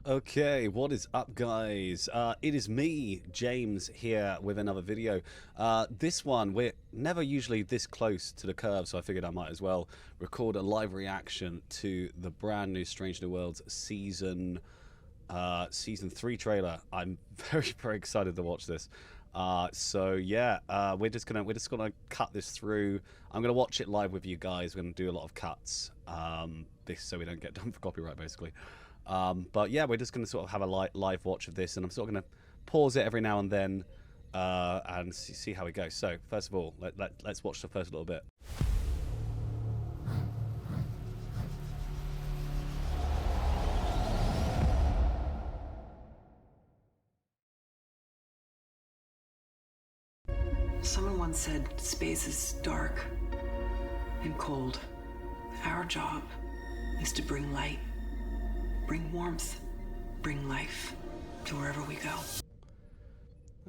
Okay, what is up, guys? It is me, James, here with another video. This one, we're never usually this close to the curve, so I figured I might as well record a live reaction to the brand new Strange New Worlds season 3 trailer. I'm very excited to watch this. So yeah, we're just gonna cut this through. I'm gonna watch it live with you guys. We're gonna do a lot of cuts, this so we don't get done for copyright, basically. But yeah, we're just going to sort of have a live watch of this, and I'm sort of going to pause it every now and then and see how it goes. So first of all, let's watch the first little bit. Someone once said space is dark and cold. Our job is to bring light. Bring warmth, bring life to wherever we go.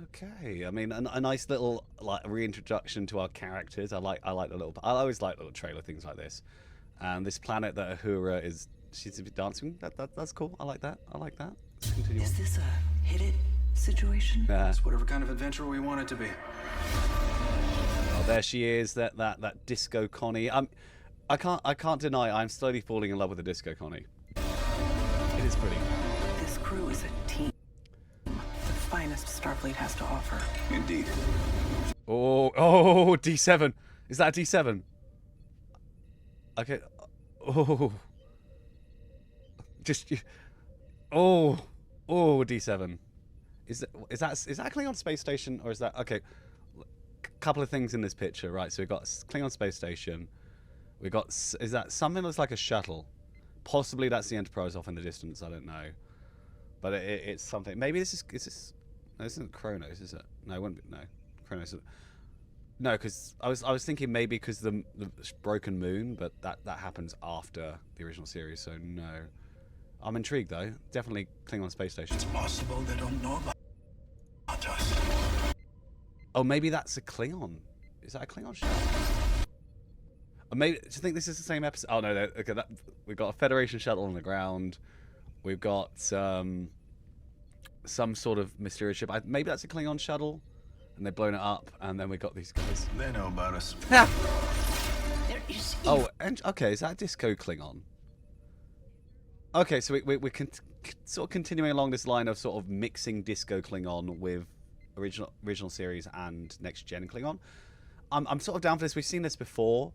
Okay, I mean, a nice little reintroduction to our characters. I always like little trailer things like this. And this planet that Uhura she's dancing. That's cool. I like that. Let's continue on. Is this a hit it situation? It's whatever kind of adventure we want it to be. Oh, there she is. That disco Connie. I can't deny I'm slowly falling in love with the disco Connie. It is pretty. This crew is a team. The finest Starfleet has to offer. Indeed. Oh, D7. Is that a D7? Okay. Oh. D7. Is that a Klingon space station, or is that okay? Couple of things in this picture, right? So we've got Klingon space station. We got, is that something that looks like a shuttle? Possibly that's the Enterprise off in the distance. I don't know, but it's something. Maybe this is this? No, this isn't Kronos, is it? No, it wouldn't be. No, Kronos. No, because I was thinking maybe because the broken moon, but that happens after the original series. So no, I'm intrigued though. Definitely Klingon space station. It's possible they don't know about us. Oh, maybe that's a Klingon. Is that a Klingon shuttle? Maybe, do you think this is the same episode? Oh no, okay. We've got a Federation shuttle on the ground. We've got some sort of mysterious ship. Maybe that's a Klingon shuttle, and they've blown it up. And then we got these guys. They know about us. There is Oh, and okay, is that Disco Klingon? Okay, so we're sort of continuing along this line of sort of mixing Disco Klingon with original series and next gen Klingon. I'm sort of down for this. We've seen this before.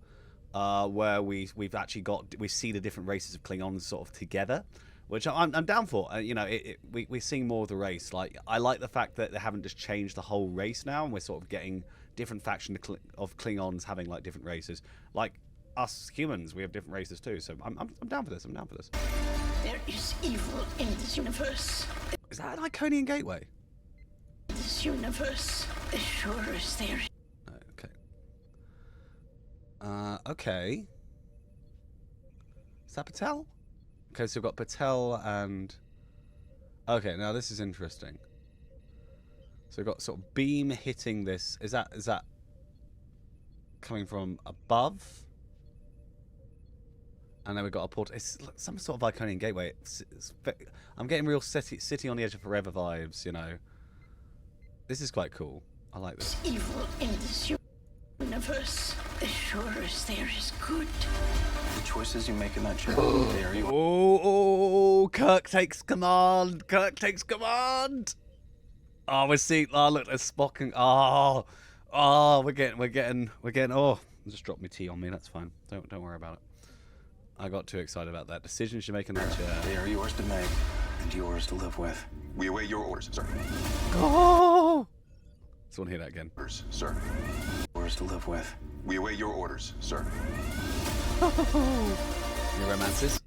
Where we see the different races of Klingons sort of together, which I'm down for. You know, we're seeing more of the race. Like, I like the fact that they haven't just changed the whole race now, and we're sort of getting different factions of Klingons having like different races. Like us humans, we have different races too. So I'm down for this. I'm down for this. There is evil in this universe. Is that an Iconian gateway? This universe, as sure as there is. Okay. Is that Patel? Okay, so we've got Patel and... Okay, now this is interesting. So we've got sort of beam hitting this. Is that coming from above? And then we've got a port. It's some sort of Iconian gateway. I'm getting real city on the edge of forever vibes, you know. This is quite cool. I like this. Evil in this universe, as sure as there is good. The choices you make in that ship. There you are. Oh, Kirk takes command. Oh, we're seeing. Oh, look, there's Spock and we're getting. Oh, just dropped my tea on me. That's fine. Don't worry about it. I got too excited about that. Decisions you make in that chair. They are yours to make and yours to live with. We await your orders, sir. Oh! Someone hear that again. Orders, sir. Yours to live with. We await your orders, sir. Your romances.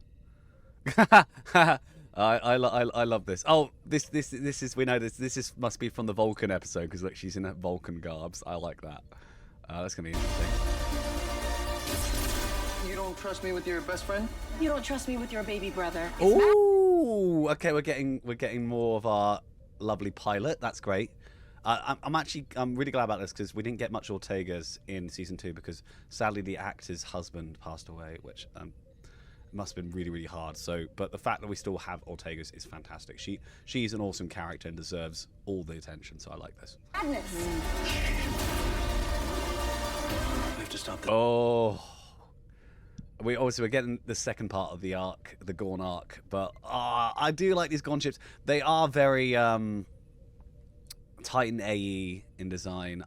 I love this. Oh, this is, we know this must be from the Vulcan episode, because look, she's in her Vulcan garbs. I like that. That's gonna be interesting. You don't trust me with your best friend? You don't trust me with your baby brother. Oh, okay. We're getting more of our lovely pilot. That's great. I'm really glad about this, because we didn't get much Ortega's in season 2, because sadly the actor's husband passed away, which must have been really, really hard. So, but the fact that we still have Ortegas is fantastic. She's an awesome character and deserves all the attention. So I like this. Madness. We have to stop the... Oh, we're getting the second part of the arc, the Gorn arc. But I do like these Gorn ships. They are very Titan AE in design.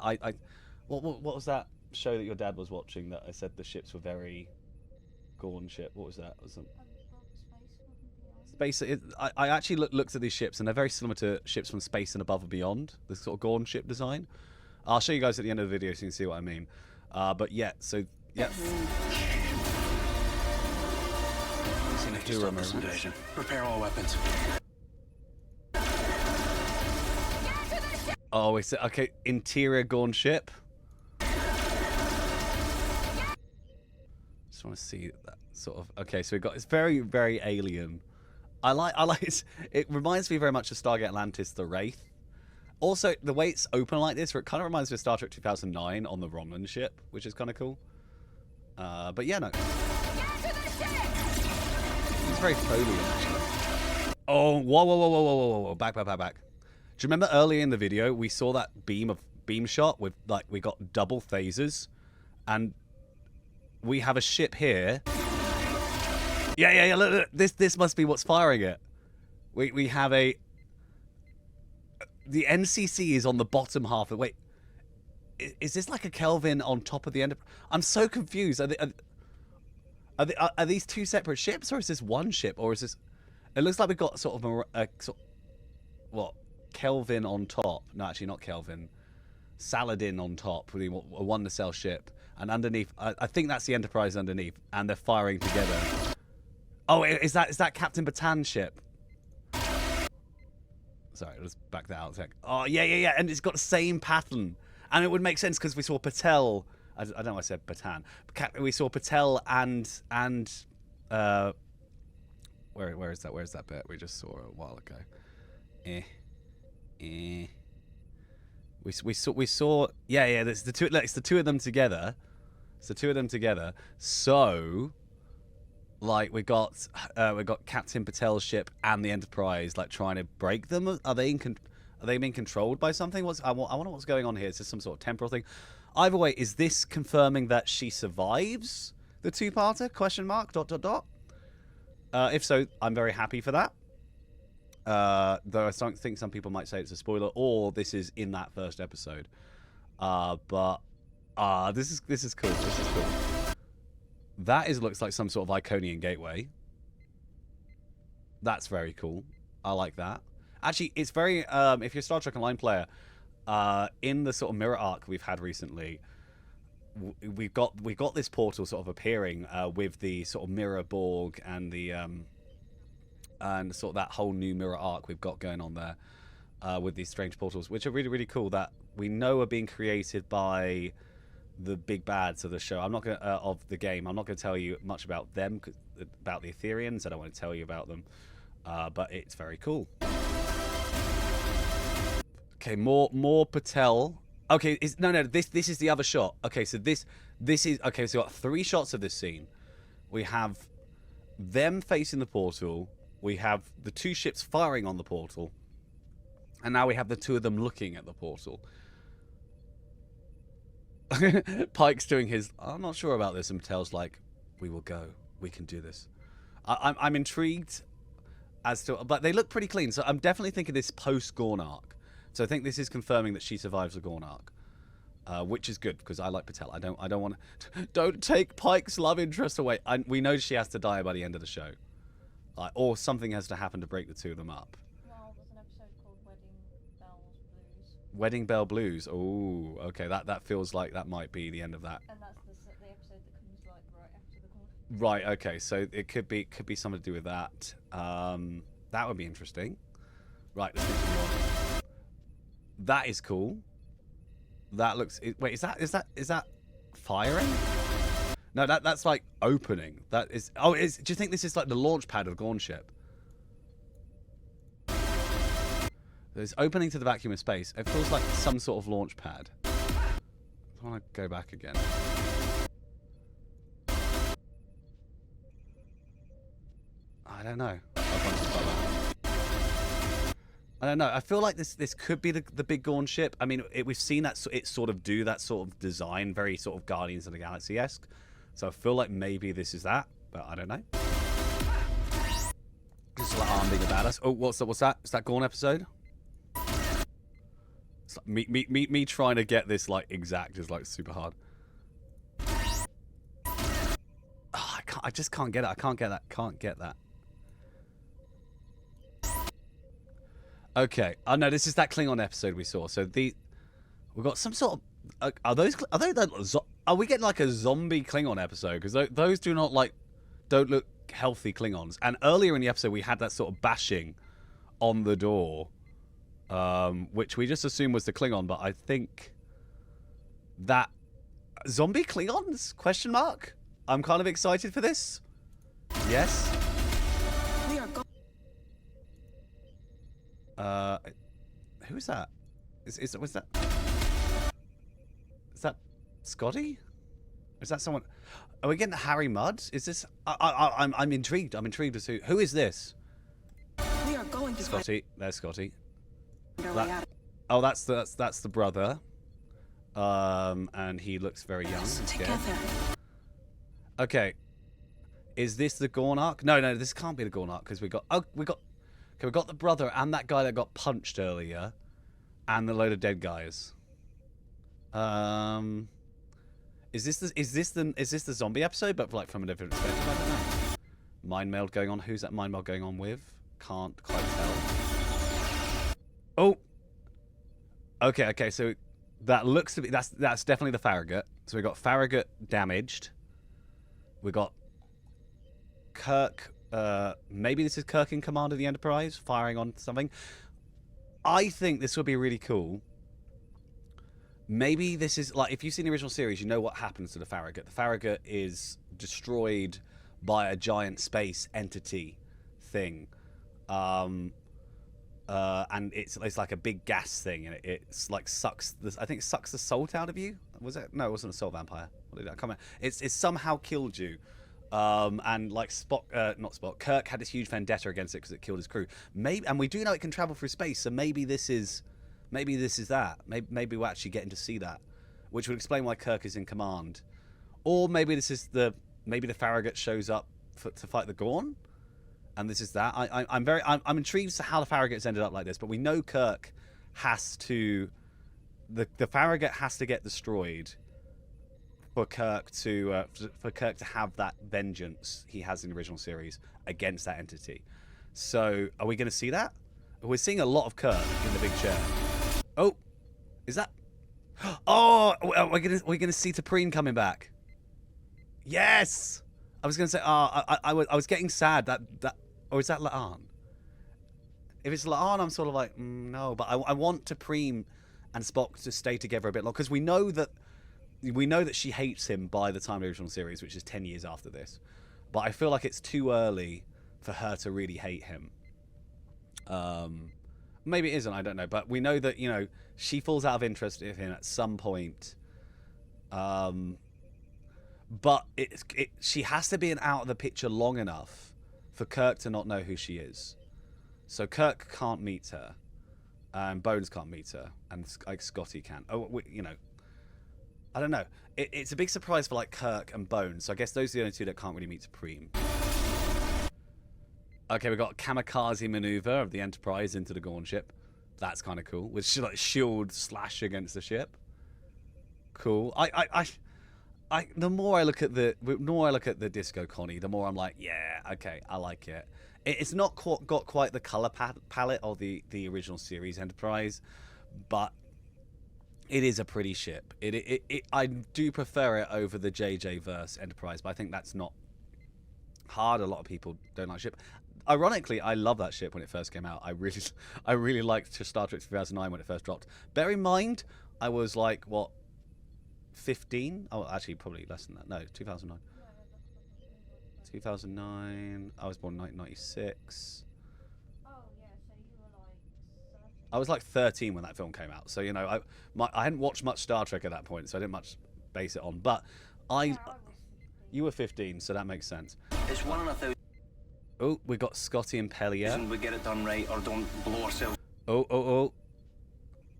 What was that show that your dad was watching that I said the ships were very Gorn ship? What was that? Space. I actually looked at these ships and they're very similar to ships from Space and Above and Beyond. This sort of Gorn ship design. I'll show you guys at the end of the video so you can see what I mean. But yeah, so yeah. Prepare all weapons. Oh, it's okay. Interior Gorn ship. Just want to see that sort of. Okay, so we got. It's very, very alien. I like it. It reminds me very much of Stargate Atlantis, the Wraith. Also, the way it's open like this, it kind of reminds me of Star Trek 2009 on the Romulan ship, which is kind of cool. But yeah, no. It's very Foley, actually. Oh, whoa. Back. Do you remember earlier in the video, we saw that beam shot with, like, we got double phasers, and we have a ship here. Yeah, look, this must be what's firing it. We have the NCC is on the bottom half. Wait, is this like a Kelvin on top of the end? I'm so confused. Are these two separate ships, or is this one ship, or is this? It looks like we've got sort of what, Kelvin on top? No, actually not Kelvin. Saladin on top, with a one nacelle ship, and underneath, I think that's the Enterprise underneath, and they're firing together. Oh, is that Captain Batan's ship? Sorry, let's back that out a sec. Oh, yeah, and it's got the same pattern, and it would make sense because we saw Patel. I don't know why I said Batan. We saw Patel and where is that? Where's that bit we just saw a while ago? We saw yeah. It's the two. It's the two of them together. So, like, we got Captain Patel's ship and the Enterprise, like, trying to break them. Are they being controlled by something? I wonder what's going on here. Is this some sort of temporal thing? Either way, is this confirming that she survives the two-parter? Question mark. ... If so, I'm very happy for that. Though I don't think some people might say it's a spoiler, or this is in that first episode. But this is cool. This is cool. That looks like some sort of Iconian gateway. That's very cool. I like that. Actually, it's very if you're a Star Trek Online player, in the sort of mirror arc we've had recently, we got this portal sort of appearing with the sort of mirror Borg and the and sort of that whole new mirror arc we've got going on there with these strange portals, which are really, really cool, that we know are being created by the big bads of the show. I'm not gonna of the game. I'm not going to tell you much about them, about the Ethereans. I don't want to tell you about them, but it's very cool. Okay, more Patel. Okay, no. This is the other shot. Okay, so this is okay. So we got 3 shots of this scene. We have them facing the portal. We have the 2 ships firing on the portal, and now we have the 2 of them looking at the portal. Pike's doing his. I'm not sure about this, and Patel's like, "We will go. We can do this." I'm intrigued as to, but they look pretty clean. So I'm definitely thinking this post-Gorn arc. So I think this is confirming that she survives the Gorn arc, which is good because I like Patel. I don't want to. Don't take Pike's love interest away. We know she has to die by the end of the show, or something has to happen to break the 2 of them up. Well, there's an episode called Wedding Bell Blues. Oh, okay. That feels like that might be the end of that. And that's the episode that comes like right after the Gorn. Right. Okay. So it could be something to do with that. That would be interesting. Right. Let's continue on. That is cool. That looks. Wait, is that firing? No, that's like opening. That is. Oh, do you think this is like the launch pad of the Gorn ship? There's opening to the vacuum of space. It feels like some sort of launch pad. I want to go back again. don't know. I don't know. I feel like this could be the big Gorn ship. I mean, we've seen that it sort of do that sort of design, very sort of Guardians of the Galaxy-esque. So I feel like maybe this is that, but I don't know. Just like arm being a badass. Oh, what's that? Is that Gorn episode? It's like me trying to get this like exact is like super hard. Oh, I just can't get it. I can't get that. Can't get that. Okay. Oh no, this is that Klingon episode we saw. So we got some sort of. Are we getting like a zombie Klingon episode? Because those don't look healthy Klingons. And earlier in the episode, we had that sort of bashing on the door, which we just assumed was the Klingon. But I think that zombie Klingons? Question mark. I'm kind of excited for this. Yes. We are going. Who is that? Was that? Is that Scotty? Is that someone? Are we getting Harry Mudd? Is this? I'm intrigued. I'm intrigued as to who is this? We are going to Scotty. There's Scotty. find our way out. Oh, that's the brother. And he looks very young. Together. Okay. Is this the Gorn arc? No, this can't be the Gorn arc because we got the brother and that guy that got punched earlier, and the load of dead guys. Is this the zombie episode, but like from a different perspective? I don't know. Mind meld going on. Who's that mind meld going on with? Can't quite tell. Oh. Okay. So that looks to be that's definitely the Farragut. So we got Farragut damaged. We got Kirk. Maybe this is Kirk in command of the Enterprise, firing on something. I think this would be really cool. Maybe this is like, if you've seen the original series, you know what happens to the Farragut. The Farragut is destroyed by a giant space entity thing, and it's like a big gas thing, and it's like sucks. I think it sucks the salt out of you. Was it? No, it wasn't a salt vampire. What did that come out? It's somehow killed you. And like not Spock, Kirk had this huge vendetta against it because it killed his crew. And we do know it can travel through space, so maybe this is that. Maybe we're actually getting to see that, which would explain why Kirk is in command. Or maybe this is maybe the Farragut shows up to fight the Gorn, and this is that. I'm intrigued as to how the Farragut's ended up like this, but we know Kirk has to. The Farragut has to get destroyed for Kirk to have that vengeance he has in the original series against that entity. So are we going to see that? We're seeing a lot of Kirk in the big chair. Oh, is that? Oh, we're gonna see T'Pring coming back. Yes, I was gonna say. I was getting sad that or is that La'an? If it's La'an, I'm sort of like no, but I want T'Pring and Spock to stay together a bit longer because we know that she hates him by the time of the original series, which is 10 years after this. But I feel like it's too early for her to really hate him. Maybe it isn't, I don't know. But we know that, she falls out of interest in him at some point. But she has to be out of the picture long enough for Kirk to not know who she is. So Kirk can't meet her. And Bones can't meet her. And like Scotty can. I don't know. It's a big surprise for like Kirk and Bones. So I guess those are the only two that can't really meet T'Pring. Okay, we've got a kamikaze maneuver of the Enterprise into the Gorn ship. That's kind of cool. With like shield slash against the ship. Cool. The more I look at the Disco Connie, the more I'm like, yeah, okay, I like it. It's not got quite the color palette of the original series Enterprise, but it is a pretty ship. I do prefer it over the JJ verse Enterprise, but I think that's not hard. A lot of people don't like ship. Ironically, I love that ship when it first came out. I really liked Star Trek 2009 when it first dropped. Bear in mind, I was like, what, 15? Oh, actually, probably less than that. No, 2009. 2009. I was born in 1996. Oh, yeah, so you were like 13. I was like 13 when that film came out. So, I hadn't watched much Star Trek at that point, so I didn't much base it on. But Yeah, I was 15. you were 15, so that makes sense. There's one of those. Oh, we got Scotty and Pellier. We get it done right or don't blow ourselves. Oh.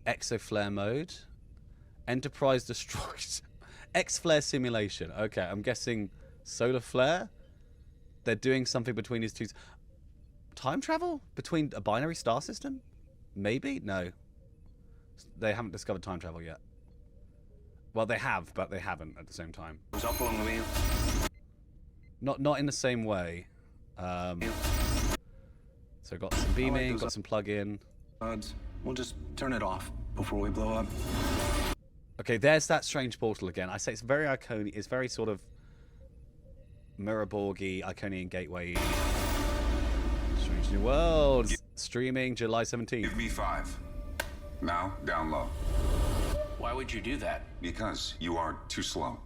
Exoflare mode. Enterprise destroyed. X-flare simulation. Okay, I'm guessing solar flare. They're doing something between these two. Time travel? Between a binary star system? Maybe? No. They haven't discovered time travel yet. Well, they have, but they haven't at the same time. It was up along the way. Not in the same way. So got some beaming, got some plug-in. We'll just turn it off before we blow up. Okay, there's that strange portal again. I say it's very Iconian. It's very sort of Mirrorborgy, Iconian Gateway. Strange New Worlds. Streaming July 17th. Give me 5. Now, down low. Why would you do that? Because you are too slow.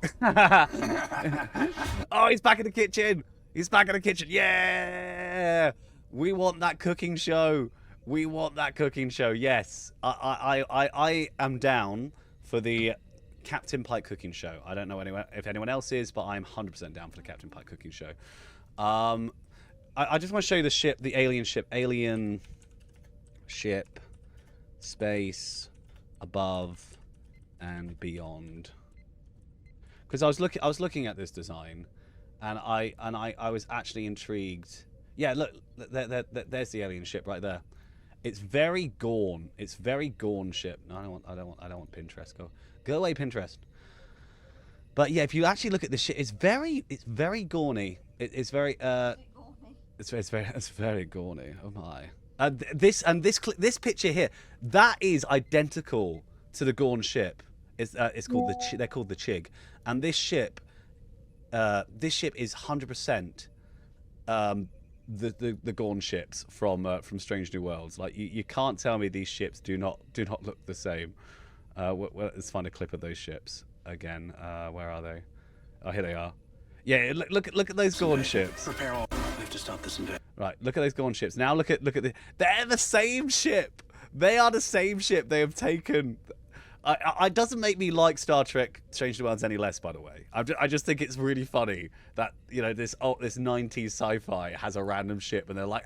Oh, he's back in the kitchen. He's back in the kitchen. Yeah. We want that cooking show. We want that cooking show. Yes. I am down for the Captain Pike cooking show. I don't know if anyone else is, but I'm 100% down for the Captain Pike cooking show. I just want to show you the ship, the alien ship. Alien ship, space, above, and beyond. Because I was looking at this design, and I was actually intrigued. Yeah, look, there's the alien ship right there. It's very Gorn. It's very Gorn ship. No, I don't want Pinterest. Go away, Pinterest. But yeah, if you actually look at this ship, it's very Gorny. It's very it's very Gorny. Oh my. This picture here, that is identical to the Gorn ship. It's called they're called the Chig, and this ship is 100% the Gorn ships from Strange New Worlds. Like you can't tell me these ships do not look the same. Well, let's find a clip of those ships again. Where are they? Oh, here they are. Yeah, look at those Gorn ships. Prepare all. We have to stop this invade. Right, look at those Gorn ships. Now look at the. They're the same ship. They are the same ship. They have taken. It doesn't make me like Star Trek Strange New Worlds any less, by the way. I just think it's really funny that, you know, this 90s sci-fi has a random ship and they're like,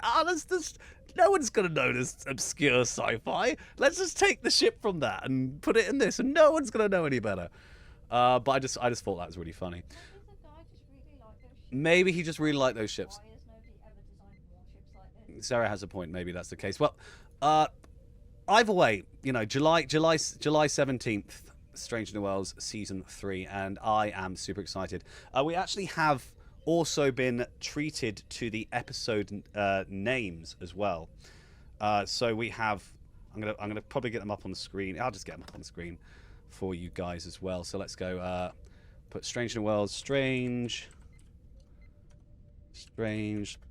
no one's going to know this obscure sci-fi. Let's just take the ship from that and put it in this and no one's going to know any better. But I just thought that was really funny. Maybe he just really liked those ships. Why has nobody ever designed more ships like this? Sarah has a point. Maybe that's the case. Well, either way, you know, July 17th, Strange New Worlds Season 3, and I am super excited. We actually have also been treated to the episode names as well. So we have, I'm gonna probably get them up on the screen. I'll just get them up on the screen for you guys as well. So let's go put Strange New Worlds, Strange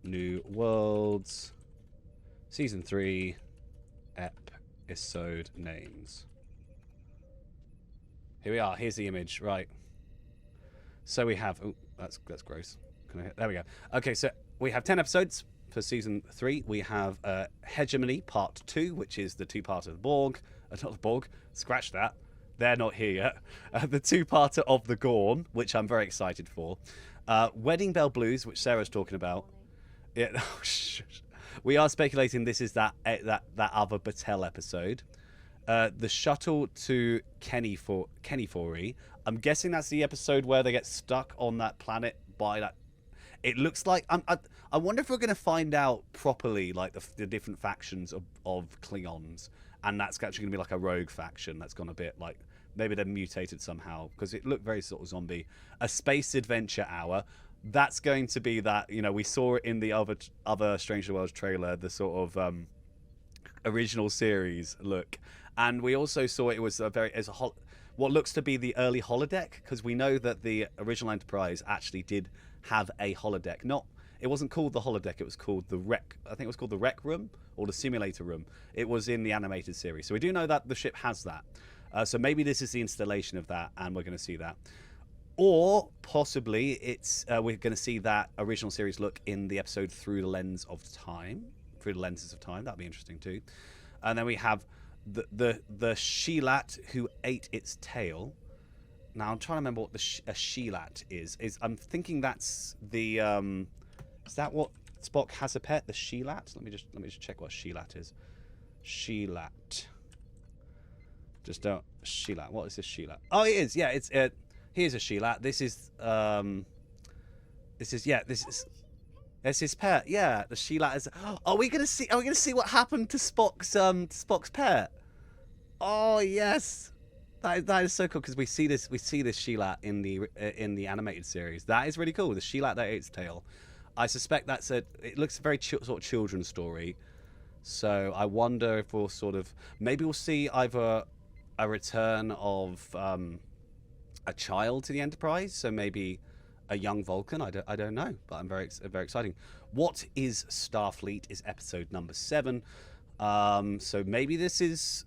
New Worlds Season 3 episode names. Here we are. Here's the image. Right. So we have. Oh, that's gross. There we go. Okay, so we have 10 episodes for season 3. We have Hegemony Part 2, which is the two-parter of the Borg. Not the Borg. Scratch that. They're not here yet. The two-parter of the Gorn, which I'm very excited for. Wedding Bell Blues, which Sarah's talking about. Yeah. We are speculating this is that other Battelle episode. The shuttle to Kennyfori. I'm guessing that's the episode where they get stuck on that planet by that. It looks like I wonder if we're going to find out properly like the different factions of Klingons, and that's actually going to be like a rogue faction that's gone a bit like maybe they're mutated somehow because it looked very sort of zombie. A space adventure hour. That's going to be that, you know, we saw it in the other Strange New Worlds trailer, the sort of original series look, and we also saw it was what looks to be the early holodeck, because we know that the original Enterprise actually did have a holodeck. It wasn't called the holodeck; it was called the rec. I think it was called the rec room or the simulator room. It was in the animated series, so we do know that the ship has that. So maybe this is the installation of that, and we're going to see that. Or possibly it's we're going to see that original series look in the episode Through the Lenses of Time. That'd be interesting too. And then we have the Sheelat who ate its tail. Now I'm trying to remember what a Sheelat is. I'm thinking that's the is that what Spock has a pet, the Shelat. Let me just check what Shelat is. Shelat. Just don't Shelat. What is this Shelat? Oh, it is. Yeah, it's here's a Shelat. This is It's his pet. Yeah, the Shelat is. Are we gonna see what happened to Spock's pet? Oh yes, that is so cool because we see this Shelat in the animated series. That is really cool. The Shelat that ate its tail. I suspect it looks a very sort of children's story. So I wonder if maybe we'll see either a return of a child to the Enterprise. So maybe a young Vulcan. I don't know, but I'm very exciting. What is Starfleet is episode number 7. So maybe this is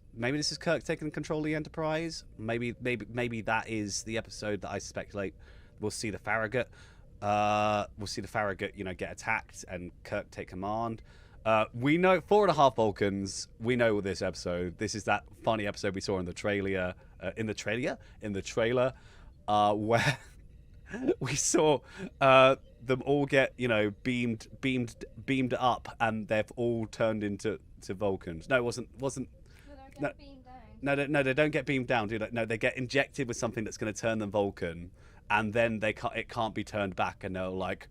Kirk taking control of the Enterprise. Maybe that is the episode that I speculate we'll see the Farragut. We'll see the Farragut, get attacked and Kirk take command. We know 4.5 Vulcans. We know this episode. This is that funny episode we saw in the trailer. Where we saw them all get beamed up, and they've all turned into Vulcans. No, it wasn't. No, beamed down. No, they don't get beamed down, do they? No, they get injected with something that's going to turn them Vulcan, and then it can't be turned back, and they're like,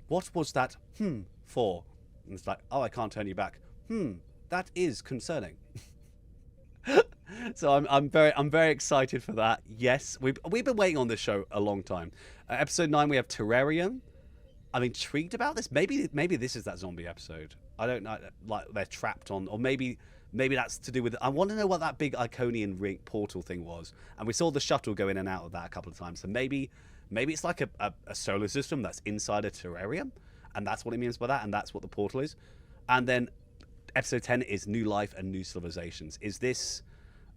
"What was that? For?" And it's like, "Oh, I can't turn you back. That is concerning." So I'm very excited for that. Yes, we've been waiting on this show a long time. Episode 9 we have Terrarium. I'm intrigued about this. Maybe this is that zombie episode. I don't know. Like they're trapped on, or maybe that's to do with. I want to know what that big Iconian ring portal thing was. And we saw the shuttle go in and out of that a couple of times. So maybe it's like a solar system that's inside a terrarium, and that's what it means by that, and that's what the portal is. And then episode 10 is New Life and New Civilizations. Is this?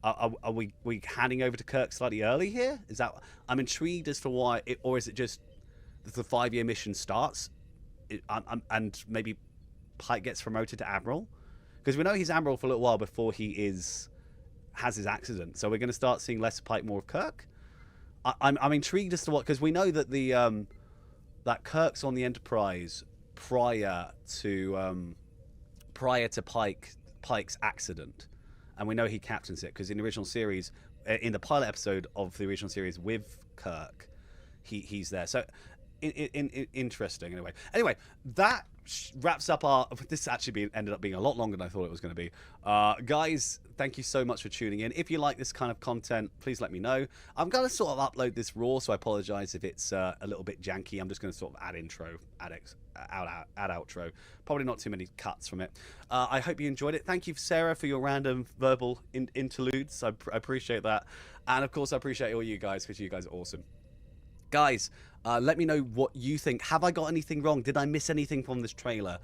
Are we handing over to Kirk slightly early here? Is that? I'm intrigued as to why, or is it just the 5-year mission starts, and maybe Pike gets promoted to Admiral, because we know he's Admiral for a little while before he has his accident. So we're going to start seeing less of Pike, more of Kirk. I'm intrigued as to what, because we know that that Kirk's on the Enterprise prior to Pike's accident. And we know he captains it because in the original series, in the pilot episode of the original series with Kirk, he's there. So interesting anyway. Anyway, that wraps up our. This actually ended up being a lot longer than I thought it was going to be. Guys, thank you so much for tuning in. If you like this kind of content, please let me know. I'm going to sort of upload this raw, so I apologize if it's a little bit janky. I'm just going to sort of add intro, add outro. Probably not too many cuts from it. I hope you enjoyed it. Thank you, Sarah, for your random verbal interludes. I appreciate that. And of course, I appreciate all you guys because you guys are awesome. Guys, let me know what you think. Have I got anything wrong? Did I miss anything from this trailer?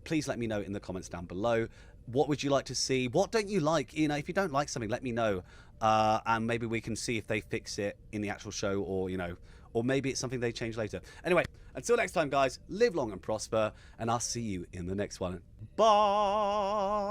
Please let me know in the comments down below. What would you like to see? What don't you like? If you don't like something, let me know. And maybe we can see if they fix it in the actual show, or or maybe it's something they change later. Anyway, until next time, guys, live long and prosper, and I'll see you in the next one. Bye!